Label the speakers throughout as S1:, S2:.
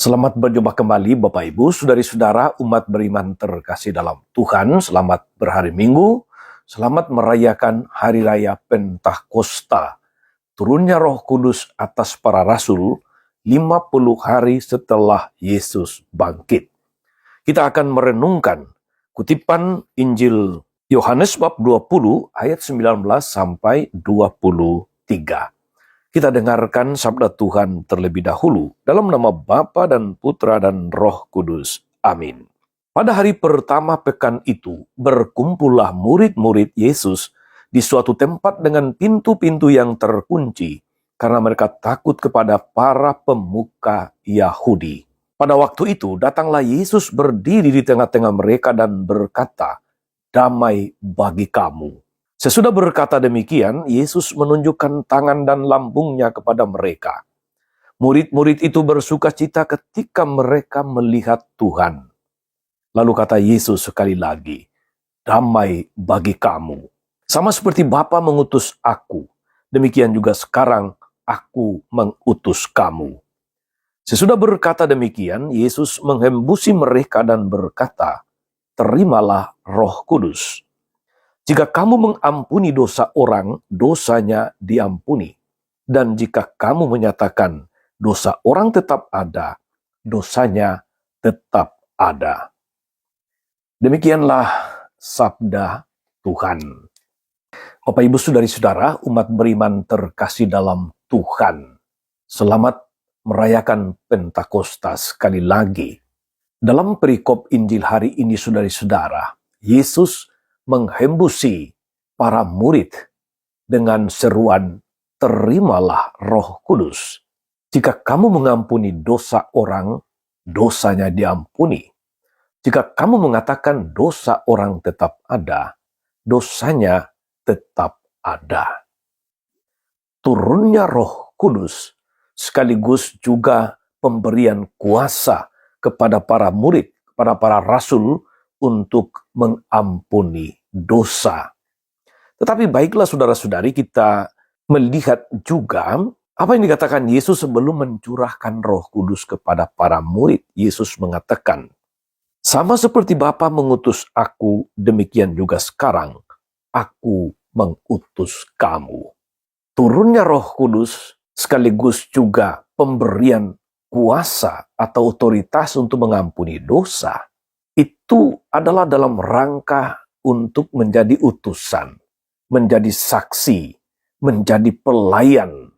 S1: Selamat berjumpa kembali Bapak Ibu, saudari-saudara umat beriman terkasih dalam Tuhan. Selamat berhari Minggu, selamat merayakan Hari Raya Pentakosta. Turunnya Roh Kudus atas para rasul 50 hari setelah Yesus bangkit. Kita akan merenungkan kutipan Injil Yohanes bab 20 ayat 19 sampai 23. Kita dengarkan sabda Tuhan terlebih dahulu dalam nama Bapa dan Putra dan Roh Kudus. Amin. Pada hari pertama pekan itu, berkumpullah murid-murid Yesus di suatu tempat dengan pintu-pintu yang terkunci, karena mereka takut kepada para pemuka Yahudi. Pada waktu itu, datanglah Yesus berdiri di tengah-tengah mereka dan berkata, "Damai bagi kamu." Sesudah berkata demikian, Yesus menunjukkan tangan dan lambungnya kepada mereka. Murid-murid itu bersuka cita ketika mereka melihat Tuhan. Lalu kata Yesus sekali lagi, "Damai bagi kamu. Sama seperti Bapa mengutus aku, demikian juga sekarang aku mengutus kamu." Sesudah berkata demikian, Yesus menghembusi mereka dan berkata, "Terimalah Roh Kudus. Jika kamu mengampuni dosa orang, dosanya diampuni. Dan jika kamu menyatakan dosa orang tetap ada, dosanya tetap ada." Demikianlah sabda Tuhan. Bapak Ibu saudari-saudara, umat beriman terkasih dalam Tuhan. Selamat merayakan Pentakosta sekali lagi. Dalam perikop Injil hari ini saudari-saudara, Yesus menghembusi para murid dengan seruan, "Terimalah Roh Kudus. Jika kamu mengampuni dosa orang, dosanya diampuni. Jika kamu mengatakan dosa orang tetap ada, dosanya tetap ada." Turunnya Roh Kudus sekaligus juga pemberian kuasa kepada para murid, kepada para rasul untuk mengampuni dosa. Tetapi baiklah saudara-saudari, kita melihat juga apa yang dikatakan Yesus sebelum mencurahkan Roh Kudus kepada para murid. Yesus mengatakan, "Sama seperti Bapa mengutus aku, demikian juga sekarang aku mengutus kamu." Turunnya Roh Kudus sekaligus juga pemberian kuasa atau otoritas untuk mengampuni dosa. Itu adalah dalam rangka untuk menjadi utusan, menjadi saksi, menjadi pelayan.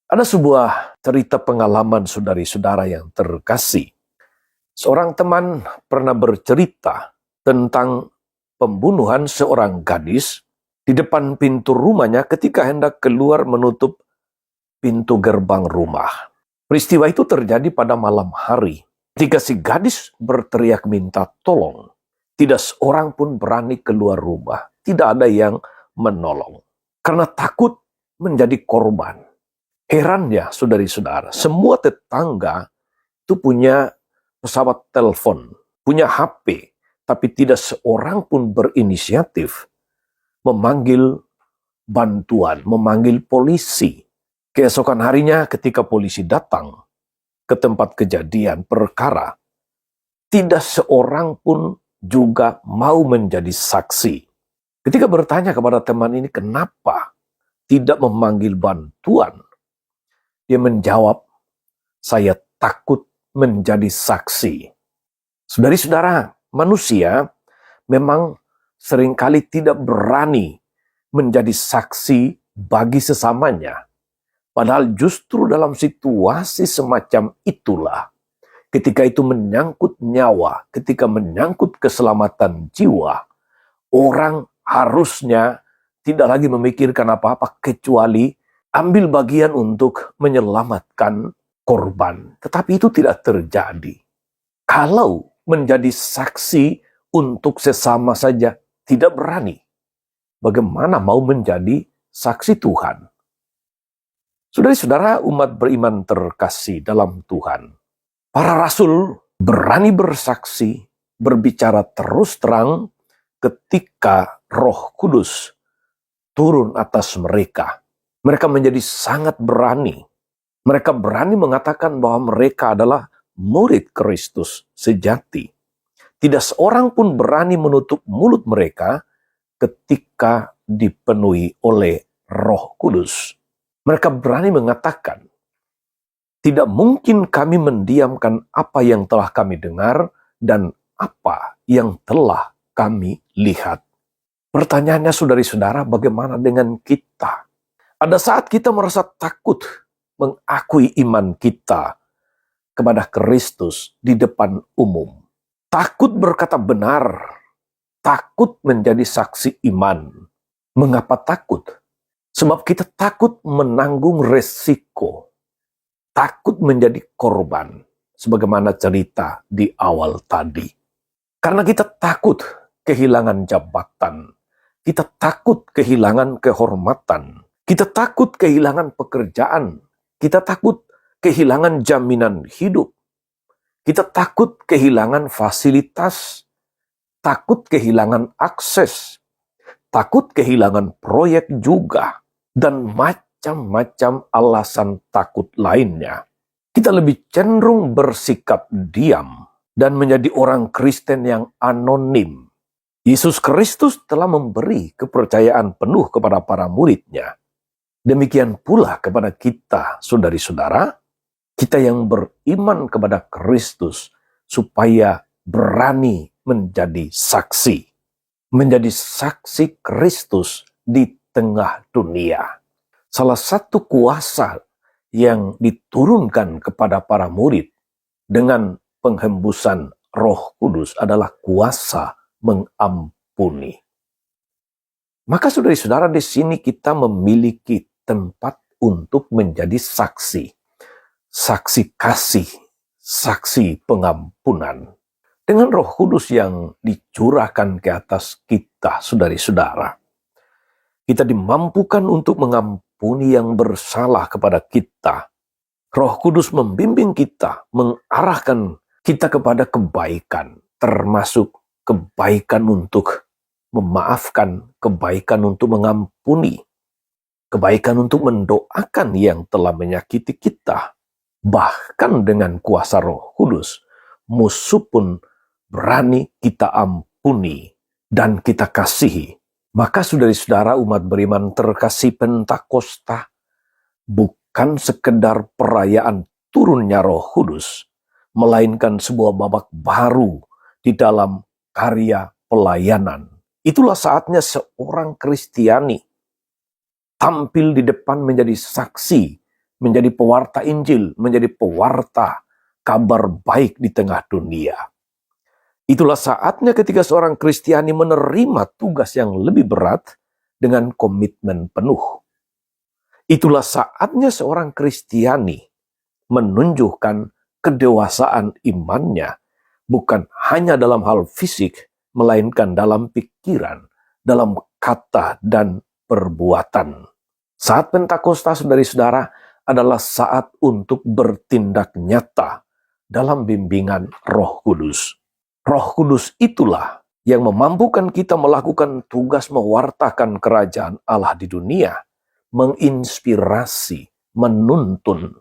S1: Ada sebuah cerita pengalaman saudari-saudara yang terkasih. Seorang teman pernah bercerita tentang pembunuhan seorang gadis di depan pintu rumahnya ketika hendak keluar menutup pintu gerbang rumah. Peristiwa itu terjadi pada malam hari. Ketika si gadis berteriak minta tolong, tidak seorang pun berani keluar rumah. Tidak ada yang menolong. Karena takut menjadi korban. Herannya, saudari-saudara, semua tetangga itu punya pesawat telepon, punya HP, tapi tidak seorang pun berinisiatif memanggil bantuan, memanggil polisi. Keesokan harinya ketika polisi datang ke tempat kejadian perkara, tidak seorang pun juga mau menjadi saksi. Ketika bertanya kepada teman ini, kenapa tidak memanggil bantuan? Dia menjawab, "Saya takut menjadi saksi." Saudari-saudara, manusia memang seringkali tidak berani menjadi saksi bagi sesamanya. Padahal justru dalam situasi semacam itulah, ketika itu menyangkut nyawa, ketika menyangkut keselamatan jiwa, orang harusnya tidak lagi memikirkan apa-apa kecuali ambil bagian untuk menyelamatkan korban. Tetapi itu tidak terjadi. Kalau menjadi saksi untuk sesama saja tidak berani, bagaimana mau menjadi saksi Tuhan? Saudara-saudara umat beriman terkasih dalam Tuhan, para rasul berani bersaksi, berbicara terus terang ketika Roh Kudus turun atas mereka. Mereka menjadi sangat berani. Mereka berani mengatakan bahwa mereka adalah murid Kristus sejati. Tidak seorang pun berani menutup mulut mereka ketika dipenuhi oleh Roh Kudus. Mereka berani mengatakan, tidak mungkin kami mendiamkan apa yang telah kami dengar dan apa yang telah kami lihat. Pertanyaannya saudari-saudara, bagaimana dengan kita? Ada saat kita merasa takut mengakui iman kita kepada Kristus di depan umum. Takut berkata benar, takut menjadi saksi iman. Mengapa takut? Sebab kita takut menanggung resiko, takut menjadi korban, sebagaimana cerita di awal tadi. Karena kita takut kehilangan jabatan, kita takut kehilangan kehormatan, kita takut kehilangan pekerjaan, kita takut kehilangan jaminan hidup, kita takut kehilangan fasilitas, takut kehilangan akses, takut kehilangan proyek juga, dan macam-macam alasan takut lainnya. Kita lebih cenderung bersikap diam dan menjadi orang Kristen yang anonim. Yesus Kristus telah memberi kepercayaan penuh kepada para murid-Nya. Demikian pula kepada kita, saudari-saudara, kita yang beriman kepada Kristus, supaya berani menjadi saksi. Menjadi saksi Kristus di tengah dunia. Salah satu kuasa yang diturunkan kepada para murid dengan penghembusan Roh Kudus adalah kuasa mengampuni. Maka saudara-saudara, di sini kita memiliki tempat untuk menjadi saksi. Saksi kasih, saksi pengampunan. Dengan Roh Kudus yang dicurahkan ke atas kita, saudari-saudara, kita dimampukan untuk mengampuni yang bersalah kepada kita. Roh Kudus membimbing kita, mengarahkan kita kepada kebaikan, termasuk kebaikan untuk memaafkan, kebaikan untuk mengampuni, kebaikan untuk mendoakan yang telah menyakiti kita. Bahkan dengan kuasa Roh Kudus, musuh pun berani kita ampuni dan kita kasihi. Maka saudari-saudara umat beriman terkasih, Pentakosta bukan sekedar perayaan turunnya Roh Kudus, melainkan sebuah babak baru di dalam karya pelayanan. Itulah saatnya seorang Kristiani tampil di depan menjadi saksi, menjadi pewarta Injil, menjadi pewarta kabar baik di tengah dunia. Itulah saatnya ketika seorang Kristiani menerima tugas yang lebih berat dengan komitmen penuh. Itulah saatnya seorang Kristiani menunjukkan kedewasaan imannya, bukan hanya dalam hal fisik, melainkan dalam pikiran, dalam kata dan perbuatan. Saat Pentakosta, saudari-saudara, adalah saat untuk bertindak nyata dalam bimbingan Roh Kudus. Roh Kudus itulah yang memampukan kita melakukan tugas mewartakan kerajaan Allah di dunia, menginspirasi, menuntun,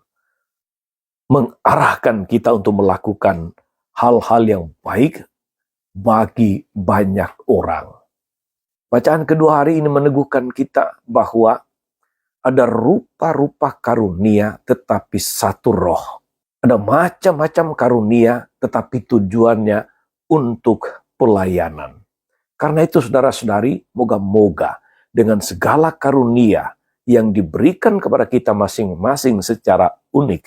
S1: mengarahkan kita untuk melakukan hal-hal yang baik bagi banyak orang. Bacaan kedua hari ini meneguhkan kita bahwa ada rupa-rupa karunia tetapi satu roh. Ada macam-macam karunia tetapi tujuannya untuk pelayanan. Karena itu saudara-saudari, moga-moga dengan segala karunia yang diberikan kepada kita masing-masing secara unik,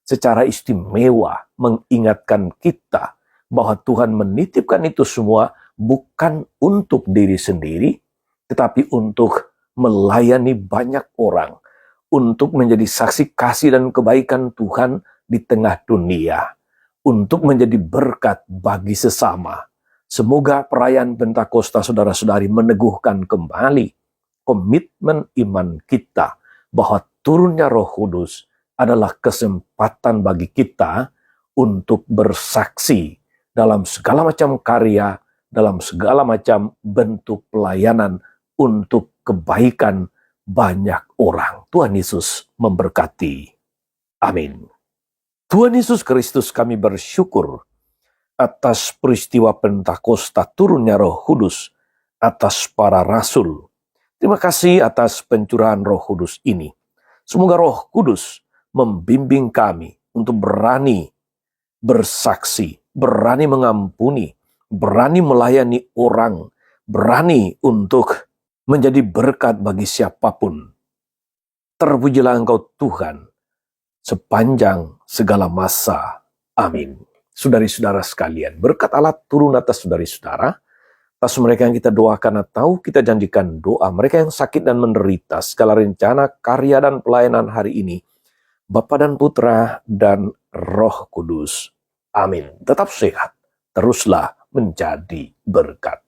S1: secara istimewa, mengingatkan kita bahwa Tuhan menitipkan itu semua bukan untuk diri sendiri, tetapi untuk melayani banyak orang, untuk menjadi saksi kasih dan kebaikan Tuhan di tengah dunia, untuk menjadi berkat bagi sesama. Semoga perayaan Pentakosta saudara-saudari meneguhkan kembali komitmen iman kita bahwa turunnya Roh Kudus adalah kesempatan bagi kita untuk bersaksi dalam segala macam karya, dalam segala macam bentuk pelayanan untuk kebaikan banyak orang. Tuhan Yesus memberkati. Amin. Tuhan Yesus Kristus, kami bersyukur atas peristiwa Pentakosta turunnya Roh Kudus atas para rasul. Terima kasih atas pencurahan Roh Kudus ini. Semoga Roh Kudus membimbing kami untuk berani bersaksi, berani mengampuni, berani melayani orang, berani untuk menjadi berkat bagi siapapun. Terpujilah Engkau Tuhan sepanjang segala masa. Amin. Saudari-saudara sekalian, berkat Allah turun atas saudari-saudara, atas mereka yang kita doakan atau kita janjikan doa, mereka yang sakit dan menderita, segala rencana, karya, dan pelayanan hari ini, Bapa dan Putra dan Roh Kudus. Amin. Tetap sehat, teruslah menjadi berkat.